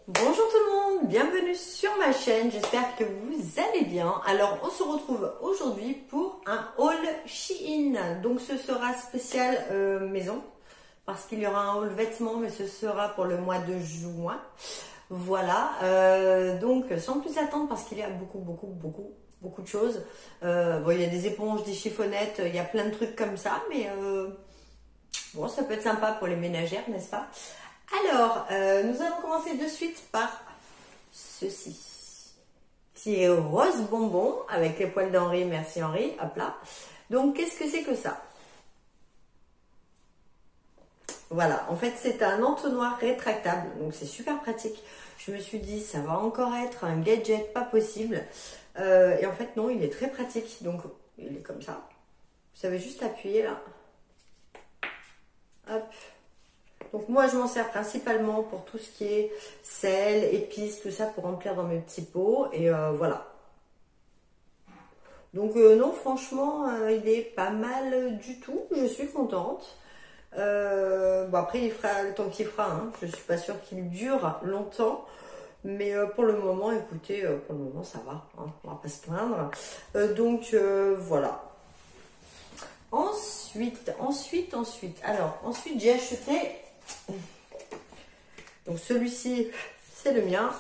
Bonjour tout le monde, bienvenue sur ma chaîne, j'espère que vous allez bien. Alors on se retrouve aujourd'hui pour un haul Shein, donc ce sera spécial maison, parce qu'il y aura un haul vêtements, mais ce sera pour le mois de juin. Voilà, donc sans plus attendre, parce qu'il y a beaucoup de choses. Bon, il y a des éponges, des chiffonnettes, il y a plein de trucs comme ça, mais bon, ça peut être sympa pour les ménagères, n'est-ce pas? Alors, nous allons commencer de suite par ceci, qui est rose bonbon avec les poils d'Henri. Merci Henri, hop là. Donc, qu'est-ce que c'est que ça? Voilà, en fait, c'est un entonnoir rétractable, donc c'est super pratique. Je me suis dit, ça va encore être un gadget pas possible. Et en fait, non, il est très pratique. Donc, il est comme ça. Vous savez juste appuyer là. Hop. Donc moi je m'en sers principalement pour tout ce qui est sel, épices, tout ça pour remplir dans mes petits pots et voilà. Donc non, franchement il est pas mal du tout, je suis contente. Bon après il fera le temps qu'il fera, hein. Je suis pas sûre qu'il dure longtemps. Mais pour le moment, écoutez, pour le moment ça va, hein, on va pas se plaindre. Donc voilà. Ensuite, alors ensuite j'ai acheté. Donc celui-ci, c'est le mien.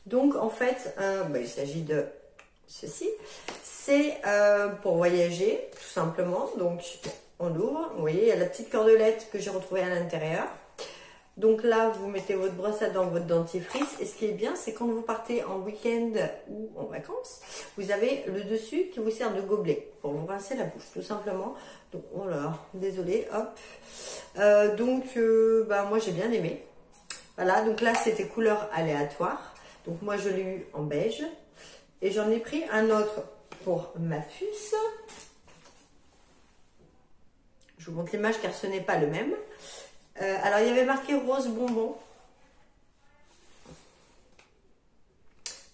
Donc en fait, il s'agit de ceci. C'est pour voyager, tout simplement. Donc on l'ouvre. Vous voyez, il y a la petite cordelette que j'ai retrouvée à l'intérieur. Donc là, vous mettez votre brosse à dents, votre dentifrice. Et ce qui est bien, c'est quand vous partez en week-end ou en vacances, vous avez le dessus qui vous sert de gobelet pour vous rincer la bouche, tout simplement. Donc, oh là, désolé, hop. Moi, j'ai bien aimé. Voilà, donc là, c'était couleur aléatoire. Donc, moi, je l'ai eu en beige. Et j'en ai pris un autre pour ma puce. Je vous montre l'image car ce n'est pas le même. Alors, il y avait marqué rose bonbon.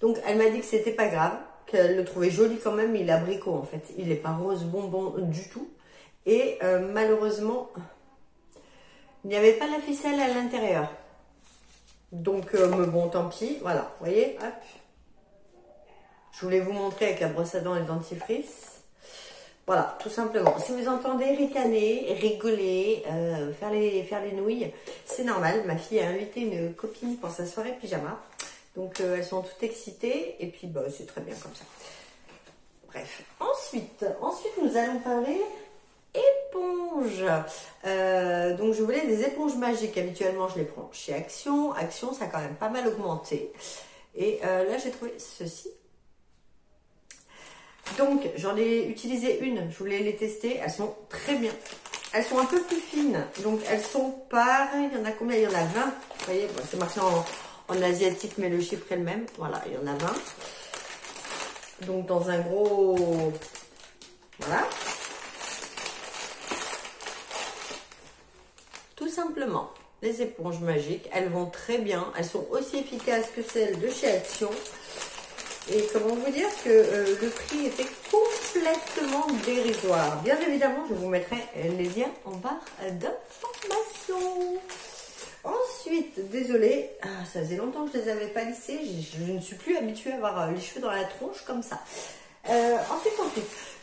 Donc, elle m'a dit que c'était pas grave, qu'elle le trouvait joli quand même. Il est abricot en fait. Il n'est pas rose bonbon du tout. Et malheureusement, il n'y avait pas la ficelle à l'intérieur. Donc, bon, tant pis. Voilà, vous voyez, hop. Je voulais vous montrer avec la brosse à dents et le dentifrice. Voilà, tout simplement. Si vous entendez ricaner, rigoler, faire les nouilles, c'est normal. Ma fille a invité une copine pour sa soirée pyjama. Donc, elles sont toutes excitées. Et puis, c'est très bien comme ça. Bref. Ensuite, nous allons parler éponges. Donc, je voulais des éponges magiques. Habituellement, je les prends chez Action. Action, ça a quand même pas mal augmenté. Et là, j'ai trouvé ceci. Donc, j'en ai utilisé une, je voulais les tester, elles sont très bien. Elles sont un peu plus fines, donc elles sont pareilles, il y en a combien? Il y en a 20, vous voyez, bon, c'est marqué en asiatique, mais le chiffre est le même. Voilà, il y en a 20. Donc, dans un gros... Voilà. Tout simplement, les éponges magiques, elles vont très bien. Elles sont aussi efficaces que celles de chez Action. Et comment vous dire que le prix était complètement dérisoire. Bien évidemment, je vous mettrai les liens en barre d'information. Ensuite, désolée, ça faisait longtemps que je ne les avais pas lissés. Je ne suis plus habituée à avoir les cheveux dans la tronche comme ça. Ensuite,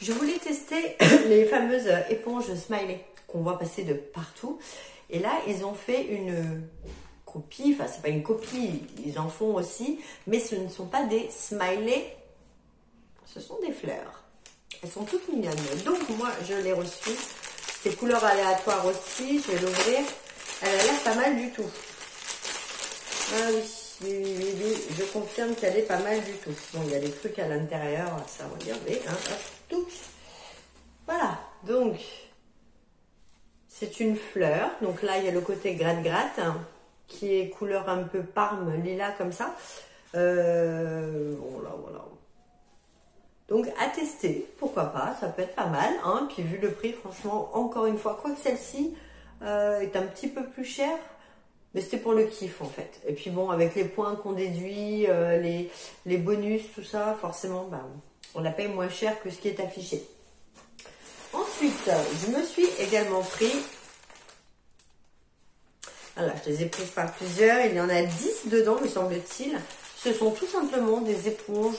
je voulais tester les fameuses éponges smiley qu'on voit passer de partout. Et là, ils ont fait une... copie, enfin c'est pas une copie, ils en font aussi, mais ce ne sont pas des smileys, ce sont des fleurs. Elles sont toutes mignonnes. Donc moi je l'ai reçue, c'est couleur aléatoire aussi, je vais l'ouvrir. Elle a l'air pas mal du tout. Ah oui, je confirme qu'elle est pas mal du tout. Bon, il y a des trucs à l'intérieur, ça regardez, hein, hop, tout. Voilà, donc c'est une fleur, donc là il y a le côté gratte-gratte, hein, qui est couleur un peu parme, lilas comme ça. Voilà. Donc à tester, pourquoi pas, ça peut être pas mal. Hein. Puis vu le prix, franchement, encore une fois, quoique celle-ci est un petit peu plus chère, mais c'était pour le kiff en fait. Et puis bon, avec les points qu'on déduit, les bonus, tout ça, forcément, on la paye moins cher que ce qui est affiché. Ensuite, je me suis également pris Voilà, je les ai prises par plusieurs. Il y en a 10 dedans, me semble-t-il. Ce sont tout simplement des éponges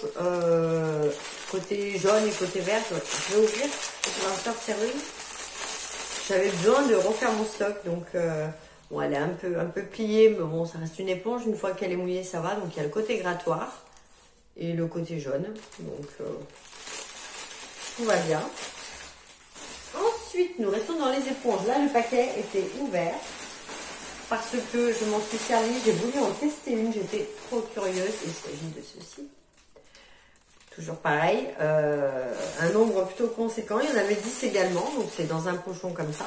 côté jaune et côté vert. Je vais ouvrir, je vais en sortir une. J'avais besoin de refaire mon stock, donc bon, elle est un peu pliée, mais bon, ça reste une éponge. Une fois qu'elle est mouillée, ça va. Donc il y a le côté grattoir et le côté jaune. Donc tout va bien. Ensuite, nous restons dans les éponges. Là, le paquet était ouvert parce que je m'en suis servi. J'ai voulu en tester une. J'étais trop curieuse. Il s'agit de ceci. Toujours pareil. Un nombre plutôt conséquent. Il y en avait 10 également. Donc, c'est dans un pochon comme ça.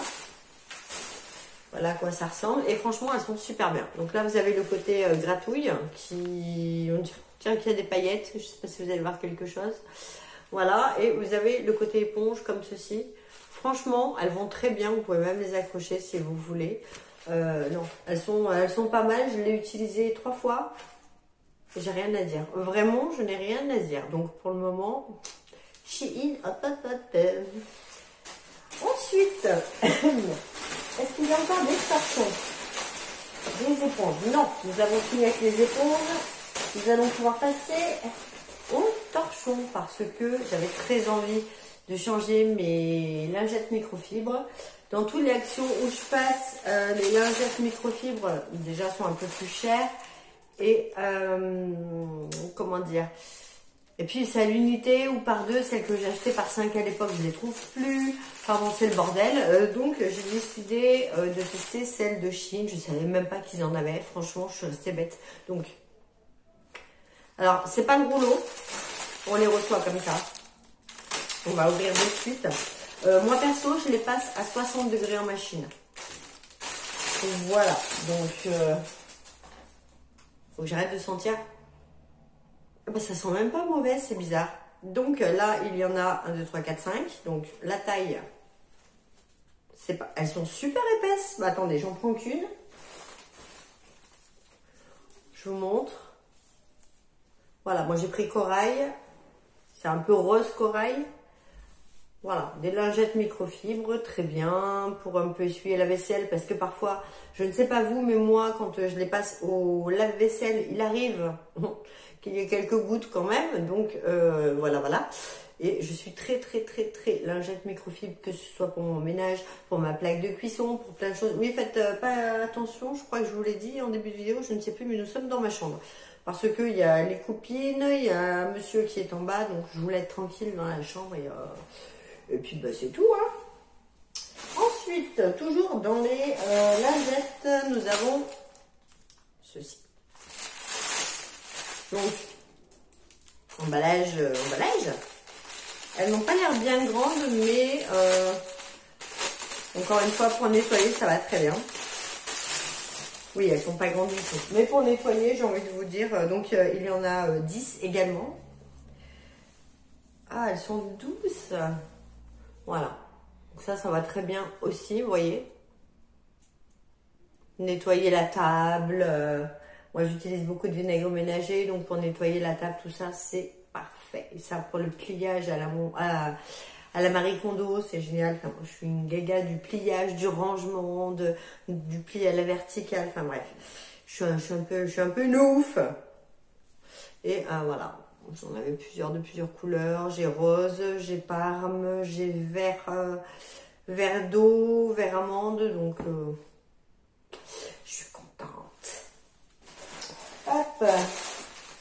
Voilà à quoi ça ressemble. Et franchement, elles sont super bien. Donc là, vous avez le côté gratouille qui... On dirait qu'il y a des paillettes. Je ne sais pas si vous allez voir quelque chose. Voilà. Et vous avez le côté éponge comme ceci. Franchement, elles vont très bien. Vous pouvez même les accrocher si vous voulez. Non, elles sont pas mal. Je l'ai utilisée 3 fois. J'ai rien à dire. Vraiment, je n'ai rien à dire. Donc, pour le moment, Shein, hop, hop, hop. Ensuite, est-ce qu'il y a encore des torchons? Des éponges? Non, nous avons fini avec les éponges. Nous allons pouvoir passer aux torchons parce que j'avais très envie de changer mes lingettes microfibres. Dans toutes les actions où je passe, les lingettes microfibres déjà sont un peu plus chères. Et comment dire, et puis c'est à l'unité ou par 2, celles que j'ai achetées par 5 à l'époque, je ne les trouve plus. Enfin bon, c'est le bordel. Donc j'ai décidé de tester celles de Shein. Je ne savais même pas qu'ils en avaient. Franchement, je suis restée bête. Donc, alors c'est pas le rouleau, on les reçoit comme ça. On va ouvrir de suite. Moi perso, je les passe à 60 degrés en machine. Voilà, donc faut que j'arrête de sentir. Ben, ça sent même pas mauvais, c'est bizarre. Donc là, il y en a 1, 2, 3, 4, 5. Donc la taille, c'est pas... elles sont super épaisses. Ben, attendez, j'en prends qu'une. Je vous montre. Voilà, moi j'ai pris corail. C'est un peu rose corail. Voilà, des lingettes microfibres, très bien, pour un peu essuyer la vaisselle, parce que parfois, je ne sais pas vous, mais moi, quand je les passe au lave-vaisselle, il arrive qu'il y ait quelques gouttes quand même, donc voilà. Et je suis très lingette microfibre, que ce soit pour mon ménage, pour ma plaque de cuisson, pour plein de choses. Oui, faites pas attention, je crois que je vous l'ai dit en début de vidéo, je ne sais plus, mais nous sommes dans ma chambre. Parce qu'il y a les copines, il y a un monsieur qui est en bas, donc je voulais être tranquille dans la chambre et puis bah, c'est tout. Hein. Ensuite, toujours dans les lingettes, nous avons ceci. Donc, emballage. Elles n'ont pas l'air bien grandes, mais encore une fois, pour nettoyer, ça va très bien. Oui, elles sont pas grandes du tout. Mais pour nettoyer, j'ai envie de vous dire, donc il y en a 10 également. Ah, elles sont douces. Voilà. Donc ça va très bien aussi, vous voyez. Nettoyer la table. Moi, j'utilise beaucoup de vinaigre ménager, donc pour nettoyer la table, tout ça, c'est parfait. Et ça, pour le pliage à la Marie Kondo, c'est génial. Enfin, moi, je suis une gaga du pliage, du rangement, du pli à la verticale. Enfin bref, je suis un peu une ouf. Et voilà. J'en avais plusieurs de plusieurs couleurs. J'ai rose, j'ai parme, j'ai vert d'eau, vert amande. Donc, je suis contente. Hop.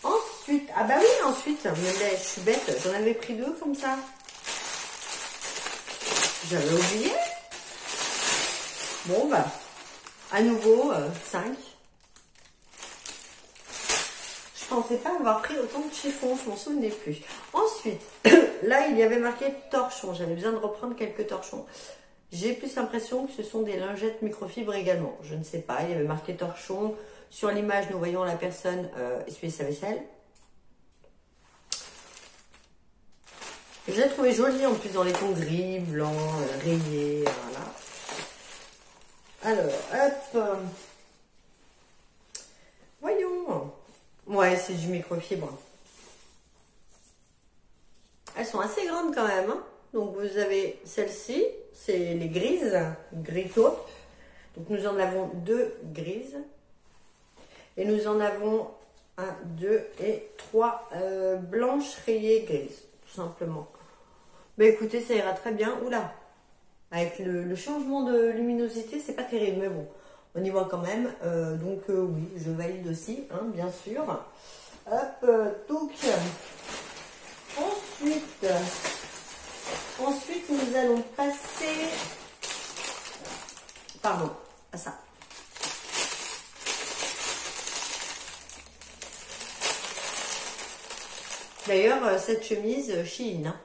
Ensuite, ah bah oui, ensuite, mais je suis bête. J'en avais pris 2 comme ça. J'avais oublié. Bon, bah, à nouveau, 5. Je pensais pas avoir pris autant de chiffons, je m'en souvenais plus. Ensuite, là, il y avait marqué torchon. J'avais besoin de reprendre quelques torchons. J'ai plus l'impression que ce sont des lingettes microfibres également. Je ne sais pas, il y avait marqué torchon. Sur l'image, nous voyons la personne essuyer sa vaisselle. Je l'ai trouvé jolie en plus dans les tons gris, blanc, rayés, voilà. Alors, hop. Voyons. Ouais, c'est du microfibre. Elles sont assez grandes quand même. Hein. Donc, vous avez celle-ci, c'est les grises, gris taupe. Donc nous en avons 2 grises. Et nous en avons 1, 2 et 3 blanches rayées grises, tout simplement. Mais écoutez, ça ira très bien. Oula, avec le changement de luminosité, c'est pas terrible, mais bon, on y voit quand même. Donc oui, je valide aussi, hein, bien sûr. Hop, donc ensuite nous allons passer, pardon, à ça. D'ailleurs, cette chemise Shein, hein,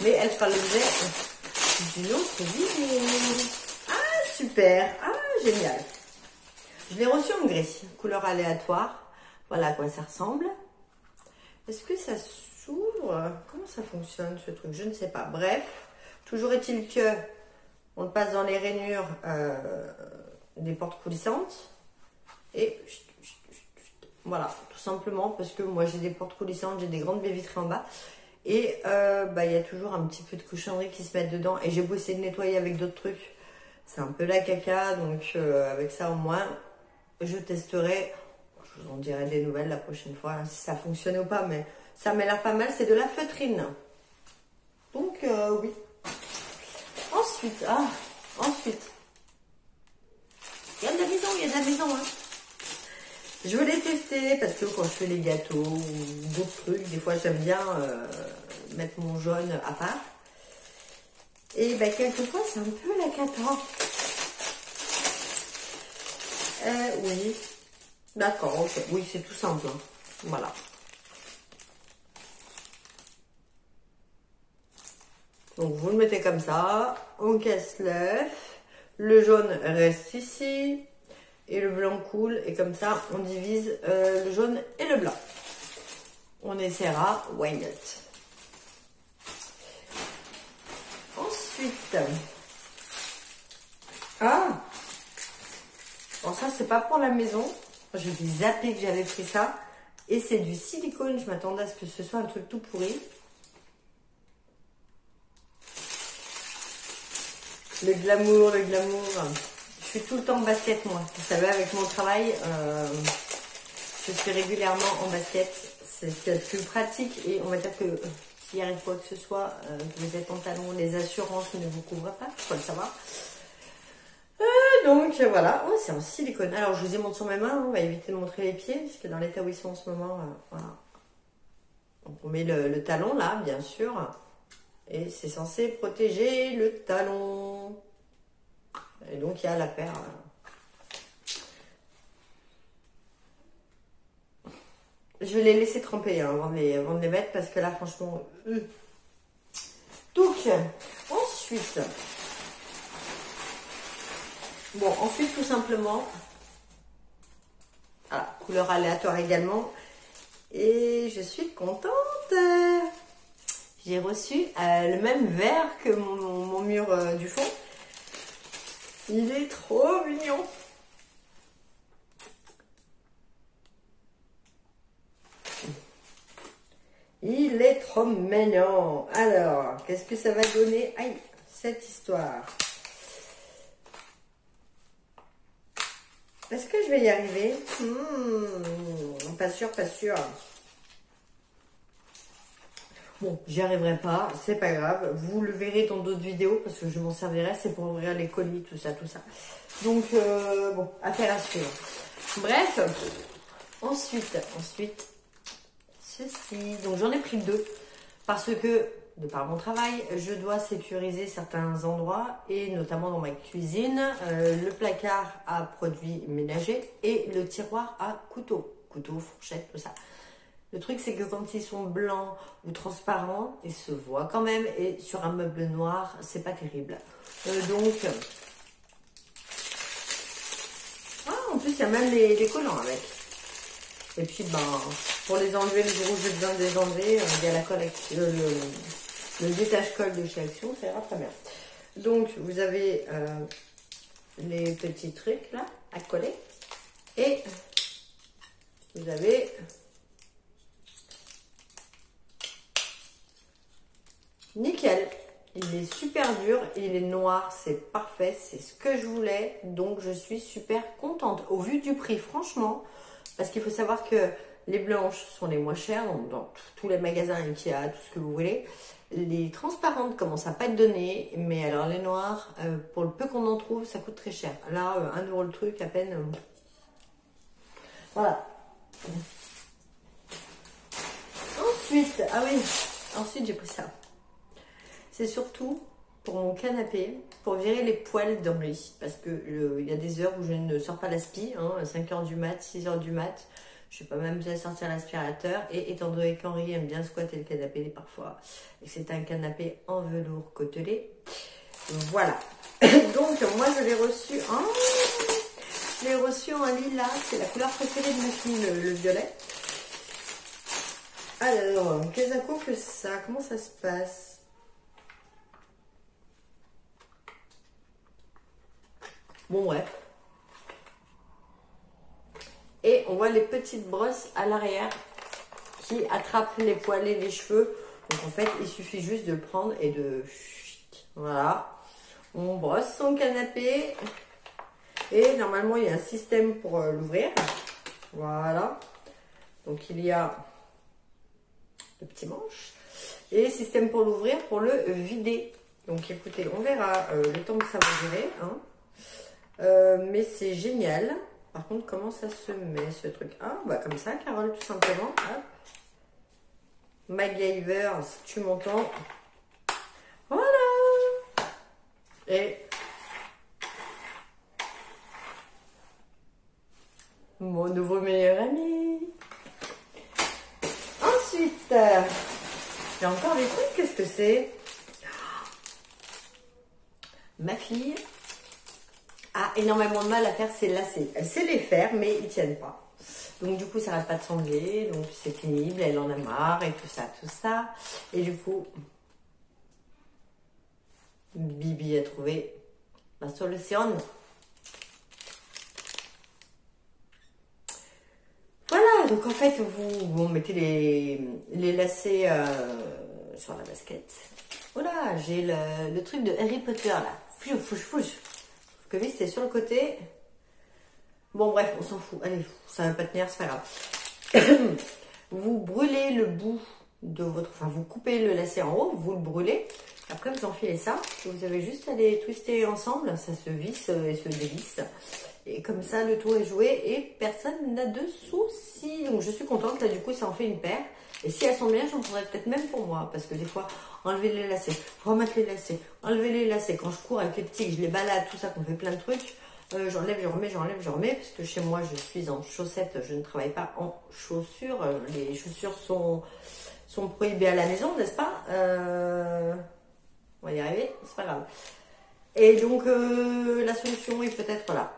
mais elle fera l'objet d'une autre vidéo. Ah, super, ah, génial. Je l'ai reçue en gris, couleur aléatoire. Voilà à quoi ça ressemble. Est-ce que ça s'ouvre? Comment ça fonctionne ce truc? Je ne sais pas. Bref, toujours est-il que on le passe dans les rainures des portes coulissantes. Et voilà, tout simplement parce que moi j'ai des portes coulissantes, j'ai des grandes baies vitrées en bas. Et il y a toujours un petit peu de cochonnerie qui se mettent dedans. Et j'ai beau essayer de nettoyer avec d'autres trucs. C'est un peu la caca. Donc avec ça au moins, je testerai. Je vous en dirai des nouvelles la prochaine fois, hein, si ça fonctionne ou pas, mais ça m'a l'air pas mal, c'est de la feutrine. Donc, oui. Ensuite, il y a de la maison, hein. Je veux les tester parce que quand je fais les gâteaux ou d'autres trucs, des fois j'aime bien mettre mon jaune à part. Et quelquefois, c'est un peu la cata. Oui. D'accord, ok. Oui, c'est tout simple. Hein. Voilà. Donc, vous le mettez comme ça. On casse l'œuf. Le jaune reste ici. Et le blanc coule. Et comme ça, on divise le jaune et le blanc. On essaiera. Why not? Ensuite. Ah! Alors ça, c'est pas pour la maison. Je vais zapper que j'avais pris ça. Et c'est du silicone. Je m'attendais à ce que ce soit un truc tout pourri. Le glamour, le glamour. Je suis tout le temps en basket, moi. Vous savez, avec mon travail, je suis régulièrement en basket. C'est ce qu'il y a de plus pratique. Et on va dire que s'il arrive quoi que ce soit, vous êtes en talons, les assurances ne vous couvrent pas. Il faut le savoir. Donc voilà, oh, c'est en silicone. Alors je vous ai montré sur mes mains, on va éviter de montrer les pieds, puisque dans l'état où ils sont en ce moment, voilà. Donc on met le talon là, bien sûr, et c'est censé protéger le talon. Et donc il y a la paire. Je vais les laisser tremper hein, avant de les mettre, parce que là franchement... Donc, ensuite... Bon, ensuite, tout simplement, voilà, couleur aléatoire également. Et je suis contente. J'ai reçu le même vert que mon mur du fond. Il est trop mignon. Il est trop mignon. Alors, qu'est-ce que ça va donner? Aïe, cette histoire. Est-ce que je vais y arriver? Pas sûr, pas sûr. Bon, j'y arriverai pas, c'est pas grave. Vous le verrez dans d'autres vidéos parce que je m'en servirai. C'est pour ouvrir les colis, tout ça. Donc, bon, affaire à suivre. Bref, ensuite, ceci. Donc, j'en ai pris 2 parce que, de par mon travail, je dois sécuriser certains endroits et notamment dans ma cuisine, le placard à produits ménagers et le tiroir à couteaux, fourchettes, tout ça. Le truc c'est que quand ils sont blancs ou transparents, ils se voient quand même et sur un meuble noir, c'est pas terrible. Donc, en plus il y a même les collants avec. Et puis pour les enlever, le jour où j'ai besoin de les enlever, il y a la collection, le détache-colle de chez Action, ça ira très bien. Donc, vous avez les petits trucs là à coller. Et vous avez nickel. Il est super dur, il est noir, c'est parfait, c'est ce que je voulais. Donc je suis super contente. Au vu du prix, franchement, parce qu'il faut savoir que les blanches sont les moins chères, donc dans tous les magasins Ikea, tout ce que vous voulez. Les transparentes commencent à pas être données, mais alors les noires, pour le peu qu'on en trouve, ça coûte très cher. Là, 1 € le truc, à peine. Voilà. Ensuite, ah oui, ensuite j'ai pris ça. C'est surtout pour mon canapé, pour virer les poils dans le lit. Parce que il y a des heures où je ne sors pas l'aspi, hein, 5 h du mat, 6 h du mat. Je ne vais pas même bien sortir l'aspirateur. Et étant donné qu'Henri aime bien squatter le canapé parfois, et que c'est un canapé en velours côtelé, voilà. Donc moi je l'ai reçu en... Je l'ai reçu en lilas, c'est la couleur préférée de ma fille, le violet. Alors, qu'est-ce que ça? Comment ça se passe? Bon, bref. Et on voit les petites brosses à l'arrière qui attrapent les poils et les cheveux. Donc en fait, il suffit juste de le prendre et de... Voilà. On brosse son canapé. Et normalement, il y a un système pour l'ouvrir. Voilà. Donc il y a le petit manche. Et système pour l'ouvrir, pour le vider. Donc écoutez, on verra le temps que ça va durer. Hein. Mais c'est génial. Par contre, comment ça se met ce truc? Ah, bah comme ça, Carole, tout simplement. Hop. MacGyver, si tu m'entends. Voilà. Et mon nouveau meilleur ami. Ensuite, j'ai encore des trucs. Qu'est-ce que c'est? Ma fille a énormément de mal à faire ses lacets. Elle sait les faire, mais ils tiennent pas. Donc du coup, ça n'arrête pas de sangler. Donc c'est pénible, elle en a marre et tout ça, tout ça. Et du coup, Bibi a trouvé la solution. Voilà, donc en fait, vous mettez les lacets sur la basket. Voilà, j'ai le truc de Harry Potter là. Fouche. Que oui, c'est sur le côté. Bon, bref, on s'en fout. Allez, ça va pas tenir, c'est pas grave. Vous brûlez le bout de votre... Enfin, vous coupez le lacet en haut, vous le brûlez. Après, vous enfilez ça. Vous avez juste à les twister ensemble. Ça se visse et se dévisse. Et comme ça, le tour est joué et personne n'a de soucis. Donc, je suis contente. Là, du coup, ça en fait une paire. Et si elles sont bien, j'en prendrai peut-être même pour moi. Parce que des fois, enlever les lacets, remettre les lacets, enlever les lacets. Quand je cours avec les petits, que je les balade, tout ça, qu'on fait plein de trucs. J'enlève, je remets. Parce que chez moi, je suis en chaussettes. Je ne travaille pas en chaussures. Les chaussures sont prohibées à la maison, n'est-ce pas? On va y arriver, c'est pas grave. Et donc, la solution est peut-être là.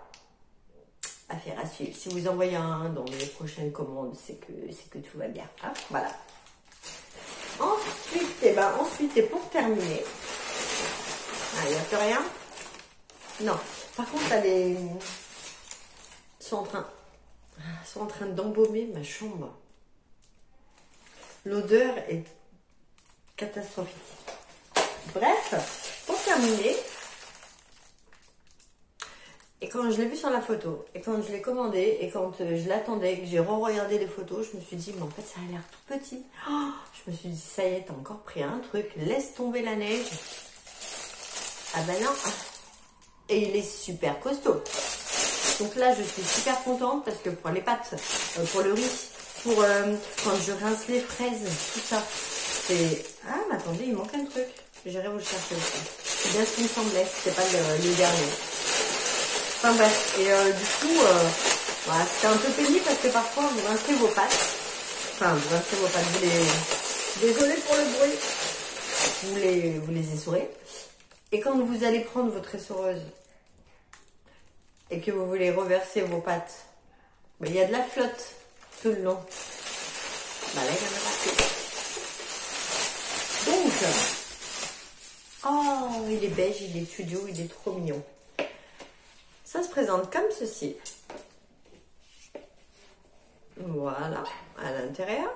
Affaire à suivre. Si vous envoyez un dans les prochaines commandes, c'est que tout va bien. Hein, voilà. Ensuite, et pour terminer, il n'y a plus rien. Non. Par contre, ils sont en train d'embaumer ma chambre. L'odeur est catastrophique. Bref, pour terminer, et quand je l'ai vu sur la photo, et quand je l'ai commandé, et quand je l'attendais, que j'ai re-regardé les photos, je me suis dit, mais en fait, ça a l'air tout petit. Oh, je me suis dit, ça y est, t'as encore pris un truc, laisse tomber la neige. Ah ben non. Et il est super costaud. Donc là, je suis super contente parce que pour les pâtes, pour le riz, pour quand je rince les fraises, tout ça, c'est... Ah, mais attendez, il manque un truc. J'irai vous le chercher aussi. C'est bien ce qui me semblait, c'est pas le dernier. Enfin bref, et du coup, voilà, c'était un peu pénible parce que parfois vous rincez vos pâtes. Enfin, vous rincez vos pâtes, désolée pour le bruit. Vous les essorez. Et quand vous allez prendre votre essoreuse et que vous voulez reverser vos pâtes, ben, il y a de la flotte tout le long. Bah là, il y en a pas. Donc, oh, il est beige, il est studio, il est trop mignon. Ça se présente comme ceci. Voilà, à l'intérieur.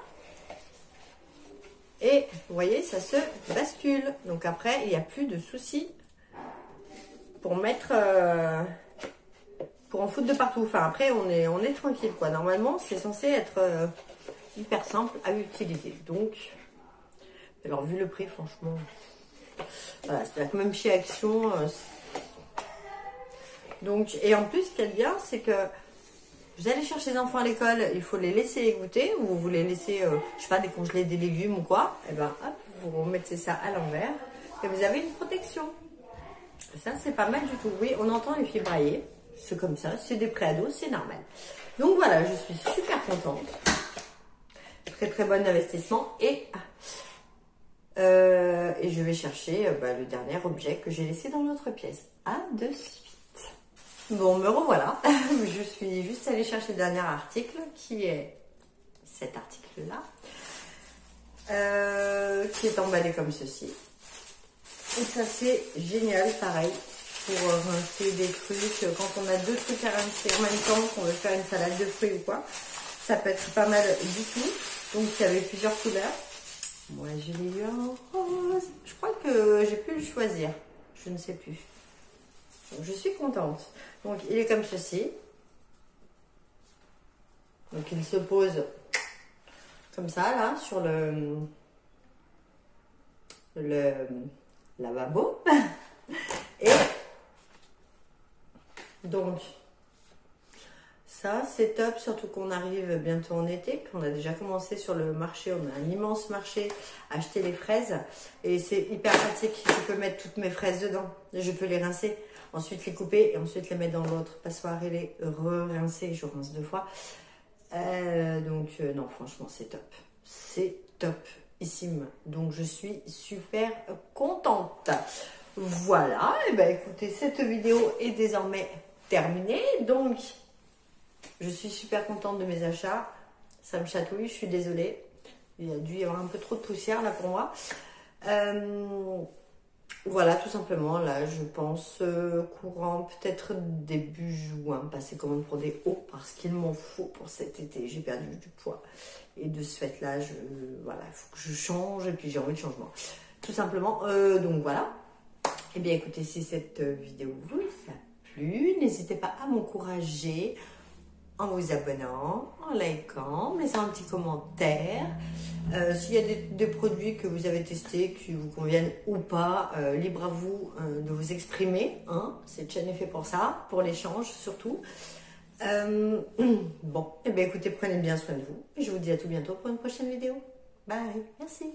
Et vous voyez, ça se bascule. Donc après, il n'y a plus de soucis pour mettre... pour en foutre de partout. Enfin, après, on est tranquille, quoi. Normalement, c'est censé être hyper simple à utiliser. Donc, alors, vu le prix, franchement... Voilà, c'est-à-dire que même chez Action... donc, et en plus, ce qui est bien, c'est que vous allez chercher les enfants à l'école, il faut les laisser les goûter, ou vous les laissez, je sais pas, décongeler des légumes ou quoi. Et ben, hop, vous remettez ça à l'envers et vous avez une protection. Ça, c'est pas mal du tout. Oui, on entend les filles brailler. C'est comme ça, c'est des préados, c'est normal. Donc voilà, je suis super contente. Très très bon investissement. Et je vais chercher le dernier objet que j'ai laissé dans l'autre pièce. À de suite. Bon, me revoilà. Je suis juste allée chercher le dernier article qui est cet article-là. Qui est emballé comme ceci. Et ça, c'est génial, pareil. Pour rincer des trucs, quand on a 2 trucs à rincer en même temps, qu'on veut faire une salade de fruits ou quoi, ça peut être pas mal du tout. Donc il y avait plusieurs couleurs. Moi je l'ai eu en rose. Je crois que j'ai pu le choisir. Je ne sais plus. Donc je suis contente. Donc il est comme ceci. Donc il se pose comme ça là sur le lavabo. Et donc, ça c'est top, surtout qu'on arrive bientôt en été, qu'on a déjà commencé sur le marché, on a un immense marché, acheter les fraises, et c'est hyper pratique, je peux mettre toutes mes fraises dedans, je peux les rincer, ensuite les couper, et ensuite les mettre dans l'autre passoire et les re-rincer, je rince 2 fois, non franchement c'est topissime, donc je suis super contente. Voilà, et ben écoutez, cette vidéo est désormais terminée, donc je suis super contente de mes achats, ça me chatouille, je suis désolée, il y a dû y avoir un peu trop de poussière là pour moi, voilà tout simplement, là je pense courant peut-être début juin, passer commande pour des hauts parce qu'il m'en faut pour cet été, j'ai perdu du poids et de ce fait là, voilà, il faut que je change et puis j'ai envie de changement, tout simplement, donc voilà. Eh bien écoutez, si cette vidéo vous a plu, n'hésitez pas à m'encourager en vous abonnant, en likant, en laissant un petit commentaire. S'il y a des produits que vous avez testés, qui vous conviennent ou pas, libre à vous de vous exprimer. Hein. Cette chaîne est faite pour ça, pour l'échange surtout. Bon, eh bien écoutez, prenez bien soin de vous. Et je vous dis à tout bientôt pour une prochaine vidéo. Bye, merci.